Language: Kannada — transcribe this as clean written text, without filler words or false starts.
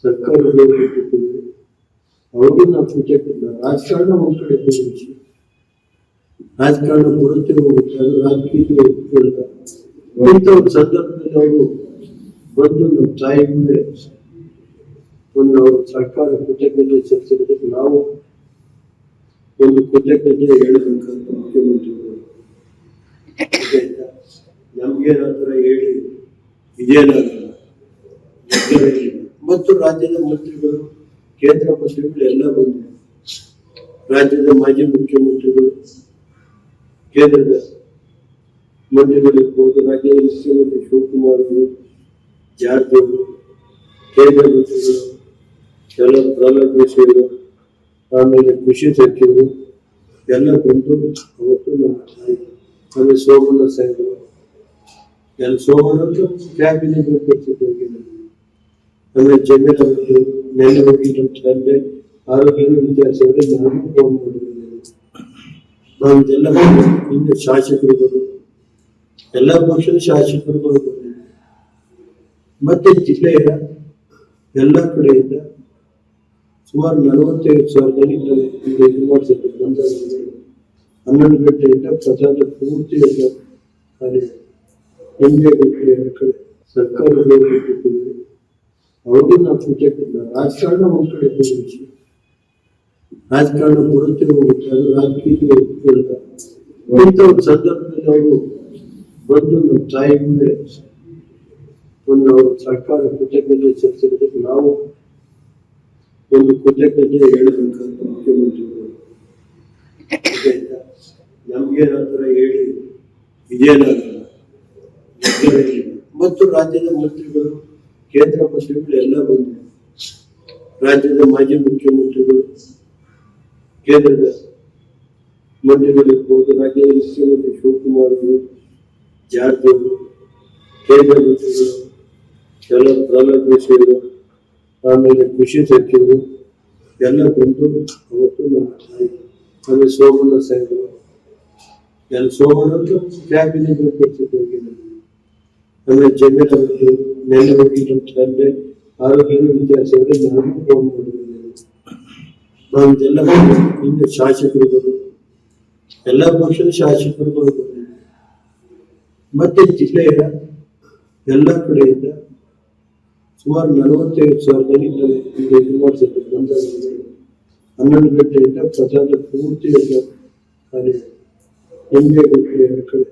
ಸರ್ಕಾರಗಳು ಅವ್ರಿಗೆ ನಾವು ಕೃತಜ್ಞ. ರಾಜಕಾರಣ ಒಂದ್ ಕಡೆ ಹೋಗಿ ರಾಜಕಾರಣ ಬರುತ್ತೆ ಹೋಗುತ್ತೆ, ಅದು ರಾಜಕೀಯ ಹೋಗ್ತಿಲ್ಲ. ಇಂಥ ಒಂದು ಸಂದರ್ಭದಲ್ಲಿ ಅವರು ಬಂದು ನಮ್ಮ ತಾಯಿ ಮುಂದೆ ಒಂದು ಅವರು ಸರ್ಕಾರ ಕೃತಜ್ಞತೆ ಸಲ್ಲಿಸಿರೋದಕ್ಕೆ ನಾವು ಒಂದು ಕೃತಜ್ಞತೆ ಹೇಳಬೇಕಂತ ಮುಖ್ಯಮಂತ್ರಿಗಳು. ನಮ್ಗೇನಾತರ ಹೇಳಿ ಇದೇನಾಗಲ್ಲ. ಮತ್ತು ರಾಜ್ಯದ ಮಂತ್ರಿಗಳು, ಕೇಂದ್ರ ಮಂತ್ರಿಗಳು ಎಲ್ಲ ಬಂದರು. ರಾಜ್ಯದ ಮಾಜಿ ಮುಖ್ಯಮಂತ್ರಿಗಳು, ಕೇಂದ್ರದ ಮಂತ್ರಿಗಳಿರ್ಬೋದು, ರಾಜ್ಯದ ಮುಖ್ಯಮಂತ್ರಿ ಶಿವಕುಮಾರ್ ಅವರು, ಜಾರಕಿಹೊಳಿ ಅವರು, ಕೇಂದ್ರ ಮಂತ್ರಿಗಳು ಎಲ್ಲ, ಪ್ರಹ್ಲಾದ್ ಜೋಶಿ ಅವರು, ಆಮೇಲೆ ಕೃಷಿ ಸಚಿವರು ಎಲ್ಲ ಬಂದು ಅವತ್ತು ನಮ್ಮ ತಾಯಿ, ಆಮೇಲೆ ಸೋಮಣ್ಣ ಸಾಹೇಬರು ಎಲ್ಲ, ಸೋಮಣ್ಣ ಕ್ಯಾಬಿನೆಟ್ ಕೊಡ್ತಿದ್ದೆ. ಆಮೇಲೆ ಜಮೀರ್ ಅವರು ನೆನ್ನೆ ಹೋಗಿ ನಮ್ಮ ತಂದೆ ಆರೋಗ್ಯ ವಿಚಾರಿಸಿದ್ರೆ ನಾನು ಫೋನ್ ಮಾಡಿದ್ದೇನೆ. ನಾವು ಇದೆಲ್ಲ ಹಿಂದೆ ಶಾಸಕರುಗಳು, ಎಲ್ಲ ಪಕ್ಷದ ಶಾಸಕರುಗಳು ಬಂದಿದ್ದಾರೆ. ಮತ್ತೆ ಜಿಲ್ಲೆಯ ಎಲ್ಲ ಕಡೆಯಿಂದ ಸುಮಾರು 45,000 ಇದು ಮಾಡಿಸಿದ್ರು. 11 ಗಂಟೆಯಿಂದ ಪ್ರಸಾದ ಪೂರ್ತಿ ಎಲ್ಲ ಅಲ್ಲಿ ನಿಮಗೆ ಎರಡು ಕಡೆ ಸರ್ಕಾರಗಳು ಅವ್ರಿಗೆ ನಾವು ಕೃತಜ್ಞ. ರಾಜಕಾರಣ ಒಂದ್ ಕಡೆ ಹೋಗಿ ರಾಜಕಾರಣ ಬರುತ್ತೆ ಹೋಗುತ್ತೆ, ಅದು ರಾಜಕೀಯ ಹೋಗ್ತಿಲ್ಲ. ಇಂಥ ಒಂದು ಸಂದರ್ಭದಲ್ಲಿ ಅವರು ಬಂದು ನಮ್ಮ ತಾಯಿ ಮುಂದೆ ಒಂದು ಅವರು ಸರ್ಕಾರ ಕೃತಜ್ಞತೆ ಸಲ್ಲಿಸಿರೋದಕ್ಕೆ ನಾವು ಒಂದು ಕೃತಜ್ಞತೆ ಹೇಳಬೇಕಂತ ಮುಖ್ಯಮಂತ್ರಿಗಳು. ನಮ್ಗೇನಾತರ ಹೇಳಿ ಇದೇನಾಗಲ್ಲ. ಮತ್ತು ರಾಜ್ಯದ ಮಂತ್ರಿಗಳು, ಕೇಂದ್ರ ಮಂತ್ರಿಗಳು ಎಲ್ಲ ಬಂದರು. ರಾಜ್ಯದ ಮಾಜಿ ಮುಖ್ಯಮಂತ್ರಿಗಳು, ಕೇಂದ್ರದ ಮಂತ್ರಿಗಳಿರ್ಬೋದು, ರಾಜ್ಯದ ಮುಖ್ಯಮಂತ್ರಿ ಶಿವಕುಮಾರ್ ಅವರು, ಜಾರಕಿಹೊಳಿ ಅವರು, ಕೇಂದ್ರ ಮಂತ್ರಿಗಳು ಎಲ್ಲ, ಪ್ರಹ್ಲಾದ್ ಜೋಶಿ ಅವರು, ಆಮೇಲೆ ಕೃಷಿ ಸಚಿವರು ಎಲ್ಲ ಬಂದು ಅವತ್ತು ನಮ್ಮ ತಾಯಿ, ಆಮೇಲೆ ಸೋಮಣ್ಣ ಸಾಹೇಬರು ಎಲ್ಲ, ಸೋಮಣ್ಣ ಕ್ಯಾಬಿನೆಟ್ ಕೊಡ್ತಿದ್ದೆ. ಆಮೇಲೆ ಜಮೀರ್ ಅವರು ನೆನ್ನೆ ಹೋಗಿ ನಮ್ಮ ತಂದೆ ಆರೋಗ್ಯ ವಿಚಾರಿಸಿದ್ರೆ ನಾನು ಫೋನ್ ಮಾಡಿದ್ದೇನೆ. ನಾವು ಇದೆಲ್ಲ ಹಿಂದೆ ಶಾಸಕರುಗಳು, ಎಲ್ಲ ಪಕ್ಷದ ಶಾಸಕರುಗಳು ಬಂದಿದ್ದಾರೆ. ಮತ್ತೆ ಜಿಲ್ಲೆಯ ಎಲ್ಲ ಕಡೆಯಿಂದ ಸುಮಾರು 45,000 ಇದು ಮಾಡಿಸಿದ್ರು. 11 ಗಂಟೆಯಿಂದ ಪ್ರಸಾದ ಪೂರ್ತಿ ಎಲ್ಲ ಅಲ್ಲಿ ನಿಮಗೆ ಎರಡು ಕಡೆ